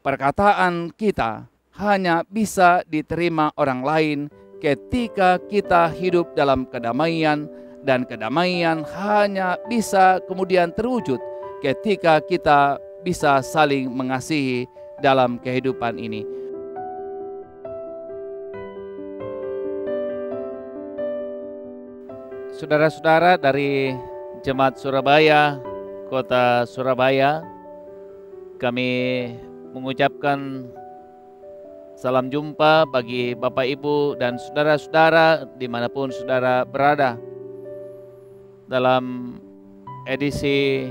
perkataan kita hanya bisa diterima orang lain ketika kita hidup dalam kedamaian, dan kedamaian hanya bisa kemudian terwujud ketika kita bisa saling mengasihi dalam kehidupan ini. Saudara-saudara dari Jemaat Surabaya, Kota Surabaya, kami mengucapkan salam jumpa bagi Bapak Ibu dan saudara-saudara dimanapun saudara berada dalam edisi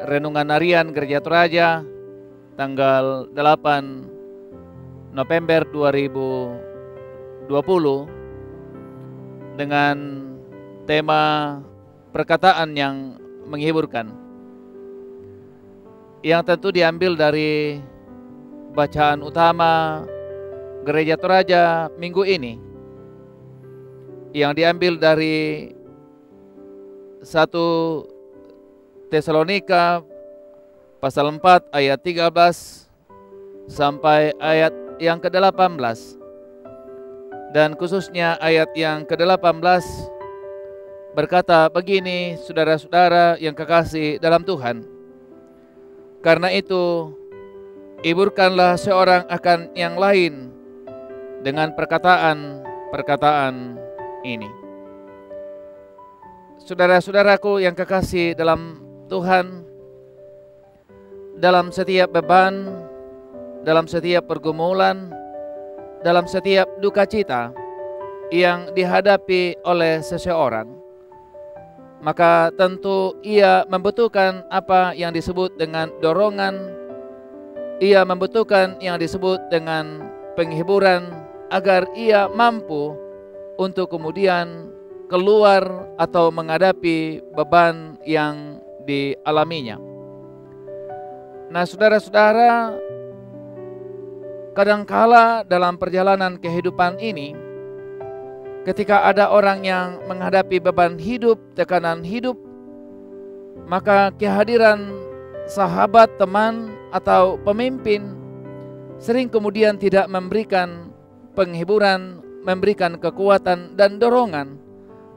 Renungan Harian Gereja Toraja tanggal 8 November 2020 dengan tema perkataan yang menghiburkan, yang tentu diambil dari bacaan utama Gereja Toraja minggu ini, yang diambil dari 1 Tesalonika pasal 4 ayat 13 sampai ayat yang ke-18, dan khususnya ayat yang ke-18 berkata begini, saudara-saudara yang kekasih dalam Tuhan. Karena itu, hiburkanlah seorang akan yang lain dengan perkataan-perkataan ini. Saudara-saudaraku yang kekasih dalam Tuhan, dalam setiap beban, dalam setiap pergumulan, dalam setiap duka cita yang dihadapi oleh seseorang, maka tentu ia membutuhkan apa yang disebut dengan dorongan, ia membutuhkan yang disebut dengan penghiburan agar ia mampu untuk kemudian keluar atau menghadapi beban yang dialaminya. Nah, saudara-saudara, kadangkala dalam perjalanan kehidupan ini, ketika ada orang yang menghadapi beban hidup, tekanan hidup, maka kehadiran sahabat, teman, atau pemimpin sering kemudian tidak memberikan penghiburan, memberikan kekuatan dan dorongan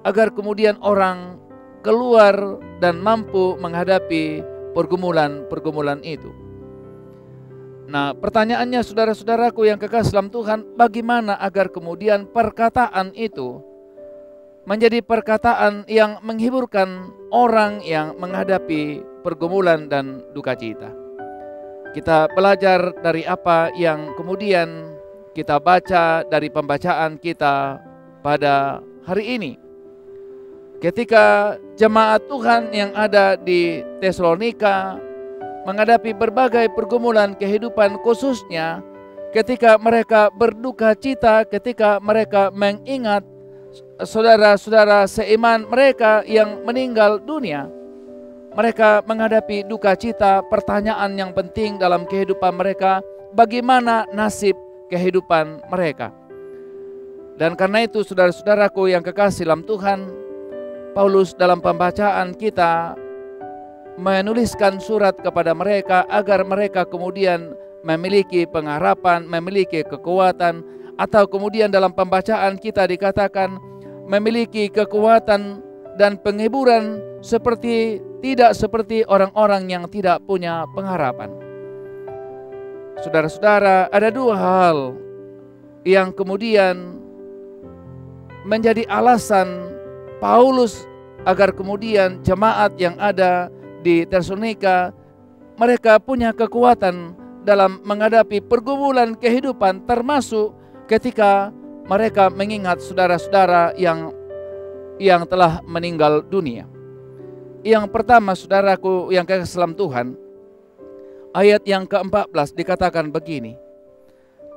agar kemudian orang keluar dan mampu menghadapi pergumulan-pergumulan itu. Nah, pertanyaannya saudara-saudaraku yang kekasih dalam Tuhan, bagaimana agar kemudian perkataan itu menjadi perkataan yang menghiburkan orang yang menghadapi pergumulan dan duka cita? Kita belajar dari apa yang kemudian kita baca dari pembacaan kita pada hari ini. Ketika jemaat Tuhan yang ada di Tesalonika menghadapi berbagai pergumulan kehidupan, khususnya ketika mereka berduka cita, ketika mereka mengingat saudara-saudara seiman mereka yang meninggal dunia, mereka menghadapi duka cita. Pertanyaan yang penting dalam kehidupan mereka, bagaimana nasib kehidupan mereka? Dan karena itu saudara-saudaraku yang kekasih dalam Tuhan, Paulus dalam pembacaan kita menuliskan surat kepada mereka agar mereka kemudian memiliki pengharapan, memiliki kekuatan, atau kemudian dalam pembacaan kita dikatakan memiliki kekuatan dan penghiburan tidak seperti orang-orang yang tidak punya pengharapan. Saudara-saudara, ada dua hal yang kemudian menjadi alasan Paulus agar kemudian jemaat yang ada di Tesalonika mereka punya kekuatan dalam menghadapi pergumulan kehidupan, termasuk ketika mereka mengingat saudara-saudara yang telah meninggal dunia. Yang pertama, saudaraku yang kekasih dalam Tuhan, ayat yang ke-14 dikatakan begini,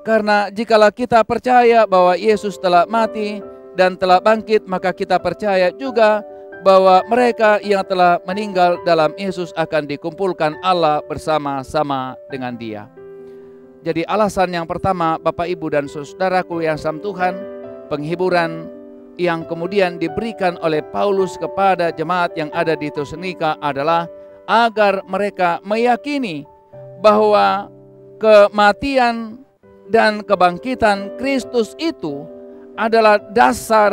karena jikalau kita percaya bahwa Yesus telah mati dan telah bangkit, maka kita percaya juga bahwa mereka yang telah meninggal dalam Yesus akan dikumpulkan Allah bersama-sama dengan Dia. Jadi alasan yang pertama, Bapak Ibu dan saudaraku yang dalam Tuhan, penghiburan yang kemudian diberikan oleh Paulus kepada jemaat yang ada di Tesalonika adalah agar mereka meyakini bahwa kematian dan kebangkitan Kristus itu adalah dasar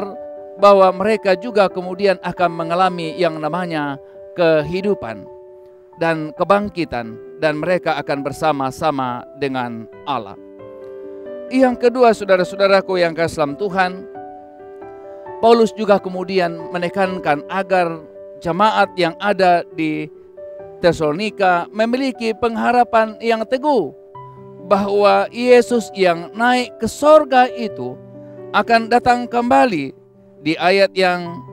bahwa mereka juga kemudian akan mengalami yang namanya kehidupan dan kebangkitan, dan mereka akan bersama-sama dengan Allah. Yang kedua, saudara-saudaraku yang kasih dalam Tuhan, Paulus juga kemudian menekankan agar jemaat yang ada di Tesalonika memiliki pengharapan yang teguh bahwa Yesus yang naik ke sorga itu akan datang kembali. Di ayat yang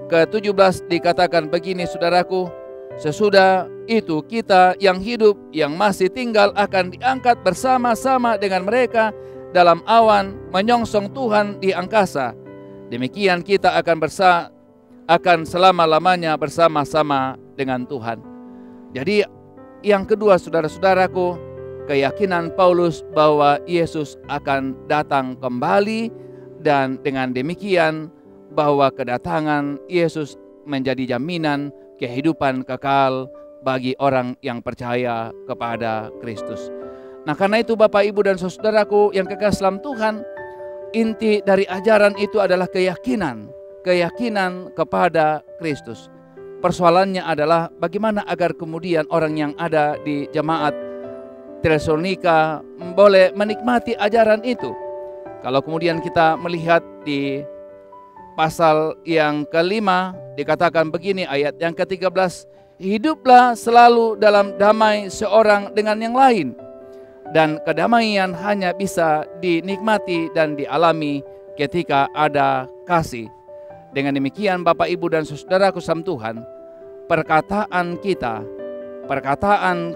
ke-17 dikatakan begini, saudaraku, sesudah itu kita yang hidup, yang masih tinggal akan diangkat bersama-sama dengan mereka dalam awan menyongsong Tuhan di angkasa. Demikian kita akan selama-lamanya bersama-sama dengan Tuhan. Jadi yang kedua, saudara-saudaraku, keyakinan Paulus bahwa Yesus akan datang kembali, dan dengan demikian bahwa kedatangan Yesus menjadi jaminan kehidupan kekal bagi orang yang percaya kepada Kristus. Nah, karena itu Bapak, Ibu, dan saudaraku yang kekasih dalam Tuhan, inti dari ajaran itu adalah keyakinan kepada Kristus. Persoalannya adalah bagaimana agar kemudian orang yang ada di jemaat Tesalonika boleh menikmati ajaran itu. Kalau kemudian kita melihat di pasal yang kelima, dikatakan begini, ayat yang ke-13, hiduplah selalu dalam damai seorang dengan yang lain, dan kedamaian hanya bisa dinikmati dan dialami ketika ada kasih. Dengan demikian Bapak, Ibu, dan saudaraku dalam Tuhan, perkataan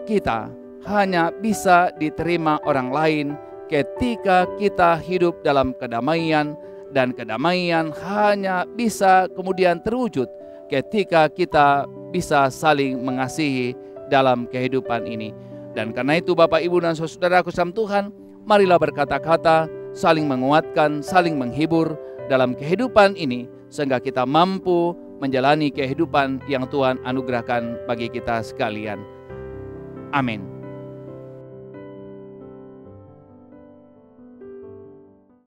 kita hanya bisa diterima orang lain ketika kita hidup dalam kedamaian, dan kedamaian hanya bisa kemudian terwujud ketika kita bisa saling mengasihi dalam kehidupan ini. Dan karena itu Bapak, Ibu, dan saudaraku dalam Tuhan, marilah berkata-kata, saling menguatkan, saling menghibur dalam kehidupan ini, sehingga kita mampu menjalani kehidupan yang Tuhan anugerahkan bagi kita sekalian. Amin.